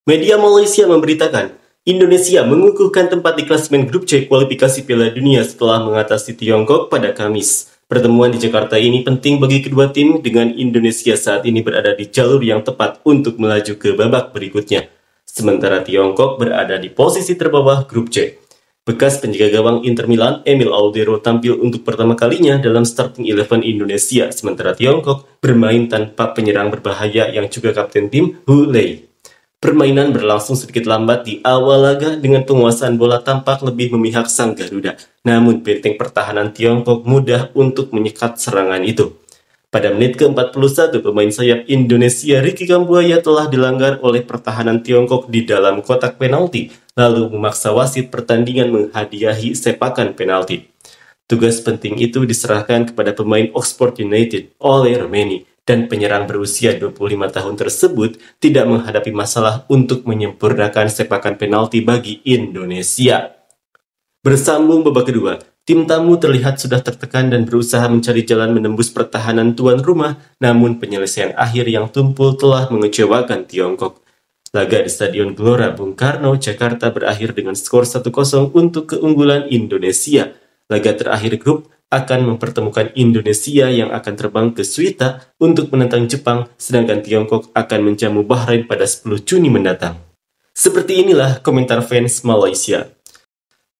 Media Malaysia memberitakan, Indonesia mengukuhkan tempat di klasemen grup C kualifikasi Piala Dunia setelah mengatasi Tiongkok pada Kamis. Pertemuan di Jakarta ini penting bagi kedua tim dengan Indonesia saat ini berada di jalur yang tepat untuk melaju ke babak berikutnya. Sementara Tiongkok berada di posisi terbawah grup C. Bekas penjaga gawang Inter Milan, Emil Audero tampil untuk pertama kalinya dalam starting 11 Indonesia, sementara Tiongkok bermain tanpa penyerang berbahaya yang juga kapten tim, Hu Lei. Permainan berlangsung sedikit lambat di awal laga dengan penguasaan bola tampak lebih memihak sang Garuda. Namun benteng pertahanan Tiongkok mudah untuk menyekat serangan itu. Pada menit ke-41, pemain sayap Indonesia Ricky Kambuaya telah dilanggar oleh pertahanan Tiongkok di dalam kotak penalti, lalu memaksa wasit pertandingan menghadiahi sepakan penalti. Tugas penting itu diserahkan kepada pemain Oxford United, Ole Romeni, dan penyerang berusia 25 tahun tersebut tidak menghadapi masalah untuk menyempurnakan sepakan penalti bagi Indonesia. Bersambung babak kedua, tim tamu terlihat sudah tertekan dan berusaha mencari jalan menembus pertahanan tuan rumah, namun penyelesaian akhir yang tumpul telah mengecewakan Tiongkok. Laga di Stadion Gelora Bung Karno, Jakarta berakhir dengan skor 1-0 untuk keunggulan Indonesia. Laga terakhir grup akan mempertemukan Indonesia yang akan terbang ke Suita untuk menentang Jepang, sedangkan Tiongkok akan menjamu Bahrain pada 10 Juni mendatang. Seperti inilah komentar fans Malaysia.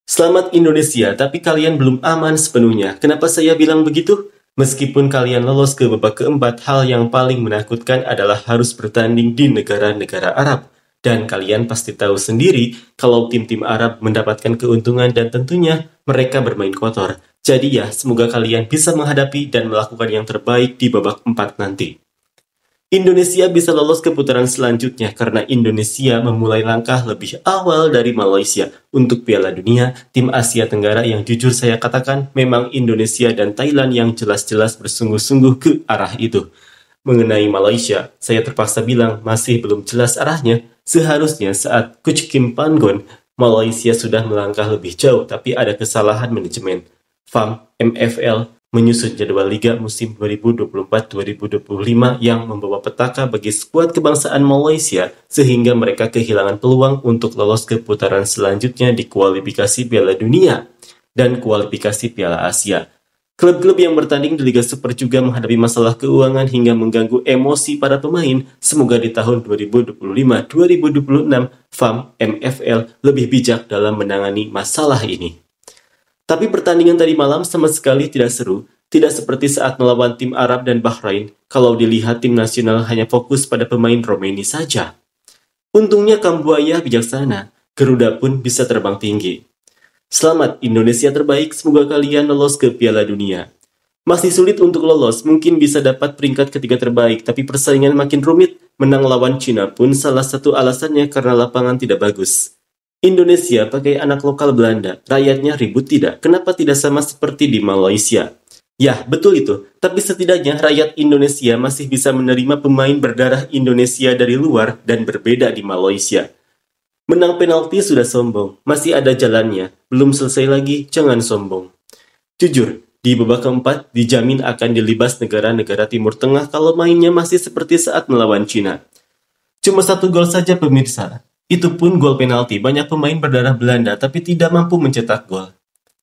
Selamat Indonesia, tapi kalian belum aman sepenuhnya. Kenapa saya bilang begitu? Meskipun kalian lolos ke babak keempat, hal yang paling menakutkan adalah harus bertanding di negara-negara Arab. Dan kalian pasti tahu sendiri kalau tim-tim Arab mendapatkan keuntungan dan tentunya mereka bermain kotor. Jadi ya, semoga kalian bisa menghadapi dan melakukan yang terbaik di babak 4 nanti. Indonesia bisa lolos ke putaran selanjutnya karena Indonesia memulai langkah lebih awal dari Malaysia. Untuk Piala Dunia, tim Asia Tenggara yang jujur saya katakan memang Indonesia dan Thailand yang jelas-jelas bersungguh-sungguh ke arah itu. Mengenai Malaysia, saya terpaksa bilang masih belum jelas arahnya. Seharusnya saat Coach Kim Panggon, Malaysia sudah melangkah lebih jauh, tapi ada kesalahan manajemen. FAM MFL menyusun jadwal Liga musim 2024-2025 yang membawa petaka bagi skuad kebangsaan Malaysia sehingga mereka kehilangan peluang untuk lolos ke putaran selanjutnya di kualifikasi Piala Dunia dan kualifikasi Piala Asia. Klub-klub yang bertanding di Liga Super juga menghadapi masalah keuangan hingga mengganggu emosi para pemain. Semoga di tahun 2025-2026 FAM MFL lebih bijak dalam menangani masalah ini. Tapi pertandingan tadi malam sama sekali tidak seru, tidak seperti saat melawan tim Arab dan Bahrain, kalau dilihat tim nasional hanya fokus pada pemain Romeni saja. Untungnya Kambuaya bijaksana, Garuda pun bisa terbang tinggi. Selamat Indonesia terbaik, semoga kalian lolos ke Piala Dunia. Masih sulit untuk lolos, mungkin bisa dapat peringkat ketiga terbaik, tapi persaingan makin rumit, menang lawan Cina pun salah satu alasannya karena lapangan tidak bagus. Indonesia pakai anak lokal Belanda, rakyatnya ribut tidak? Kenapa tidak sama seperti di Malaysia? Ya, betul itu. Tapi setidaknya rakyat Indonesia masih bisa menerima pemain berdarah Indonesia dari luar dan berbeda di Malaysia. Menang penalti sudah sombong, masih ada jalannya. Belum selesai lagi, jangan sombong. Jujur, di babak keempat dijamin akan dilibas negara-negara Timur Tengah kalau mainnya masih seperti saat melawan Cina. Cuma 1 gol saja pemirsa. Itu pun gol penalti, banyak pemain berdarah Belanda tapi tidak mampu mencetak gol.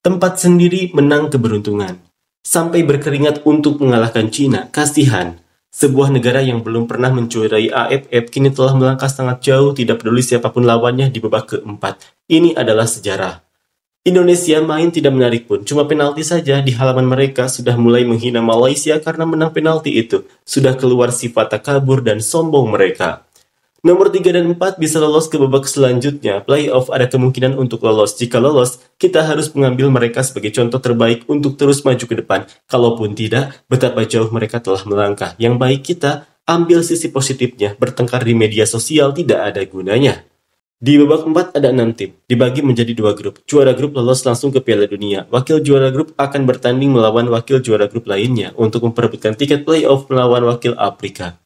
Tempat sendiri menang keberuntungan. Sampai berkeringat untuk mengalahkan Cina, kasihan. Sebuah negara yang belum pernah menjuarai AFF kini telah melangkah sangat jauh tidak peduli siapapun lawannya di babak keempat. Ini adalah sejarah. Indonesia main tidak menarik pun, cuma penalti saja di halaman mereka sudah mulai menghina Malaysia karena menang penalti itu. Sudah keluar sifat takabur dan sombong mereka. Nomor 3 dan 4 bisa lolos ke babak selanjutnya. Playoff ada kemungkinan untuk lolos. Jika lolos, kita harus mengambil mereka sebagai contoh terbaik untuk terus maju ke depan. Kalaupun tidak, betapa jauh mereka telah melangkah. Yang baik kita ambil sisi positifnya. Bertengkar di media sosial tidak ada gunanya. Di babak 4 ada 6 tim, dibagi menjadi 2 grup. Juara grup lolos langsung ke Piala Dunia. Wakil juara grup akan bertanding melawan wakil juara grup lainnya untuk memperebutkan tiket playoff melawan wakil Afrika.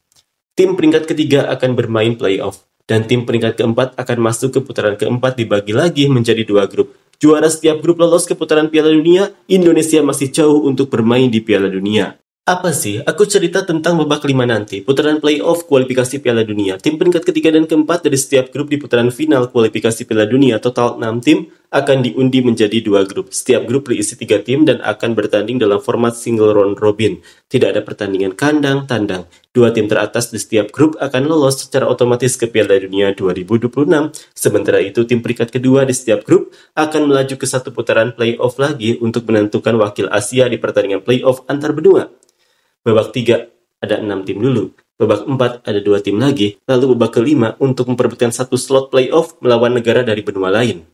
Tim peringkat ketiga akan bermain playoff, dan tim peringkat keempat akan masuk ke putaran keempat dibagi lagi menjadi 2 grup. Juara setiap grup lolos ke putaran Piala Dunia, Indonesia masih jauh untuk bermain di Piala Dunia. Apa sih? Aku cerita tentang babak 5 nanti, putaran playoff kualifikasi Piala Dunia. Tim peringkat ketiga dan keempat dari setiap grup di putaran final kualifikasi Piala Dunia, total 6 tim, akan diundi menjadi 2 grup. Setiap grup berisi 3 tim dan akan bertanding dalam format single round robin. Tidak ada pertandingan kandang-tandang. 2 tim teratas di setiap grup akan lolos secara otomatis ke Piala Dunia 2026. Sementara itu, tim peringkat kedua di setiap grup akan melaju ke satu putaran playoff lagi untuk menentukan wakil Asia di pertandingan playoff antar benua. Babak 3 ada 6 tim dulu, babak 4 ada 2 tim lagi, lalu babak kelima untuk memperebutkan satu slot playoff melawan negara dari benua lain.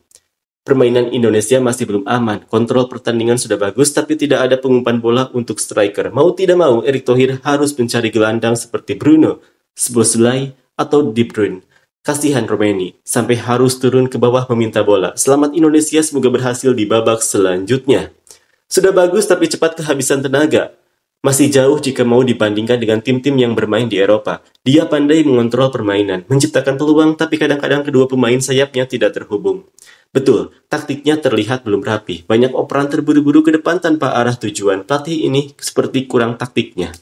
Permainan Indonesia masih belum aman, kontrol pertandingan sudah bagus tapi tidak ada pengumpan bola untuk striker. Mau tidak mau, Erick Thohir harus mencari gelandang seperti Bruno, Szoboszlai, atau De Bruyne. Kasihan Romeni, sampai harus turun ke bawah meminta bola. Selamat Indonesia, semoga berhasil di babak selanjutnya. Sudah bagus tapi cepat kehabisan tenaga. Masih jauh jika mau dibandingkan dengan tim-tim yang bermain di Eropa. Dia pandai mengontrol permainan, menciptakan peluang, tapi kadang-kadang kedua pemain sayapnya tidak terhubung. Betul, taktiknya terlihat belum rapi. Banyak operan terburu-buru ke depan tanpa arah tujuan. Pelatih ini seperti kurang taktiknya.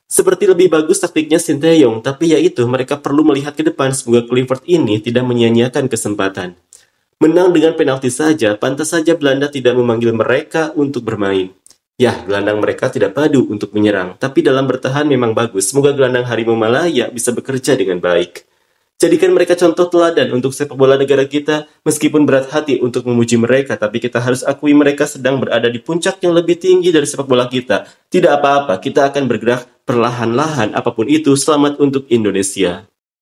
Seperti lebih bagus taktiknya Sinteyong, tapi ya itu, mereka perlu melihat ke depan. Semoga Kluivert ini tidak menyia-nyiakan kesempatan. Menang dengan penalti saja, pantas saja Belanda tidak memanggil mereka untuk bermain. Ya, gelandang mereka tidak padu untuk menyerang, tapi dalam bertahan memang bagus. Semoga gelandang Harimau Malaya bisa bekerja dengan baik. Jadikan mereka contoh teladan untuk sepak bola negara kita, meskipun berat hati untuk memuji mereka, tapi kita harus akui mereka sedang berada di puncak yang lebih tinggi dari sepak bola kita. Tidak apa-apa, kita akan bergerak perlahan-lahan apapun itu. Selamat untuk Indonesia.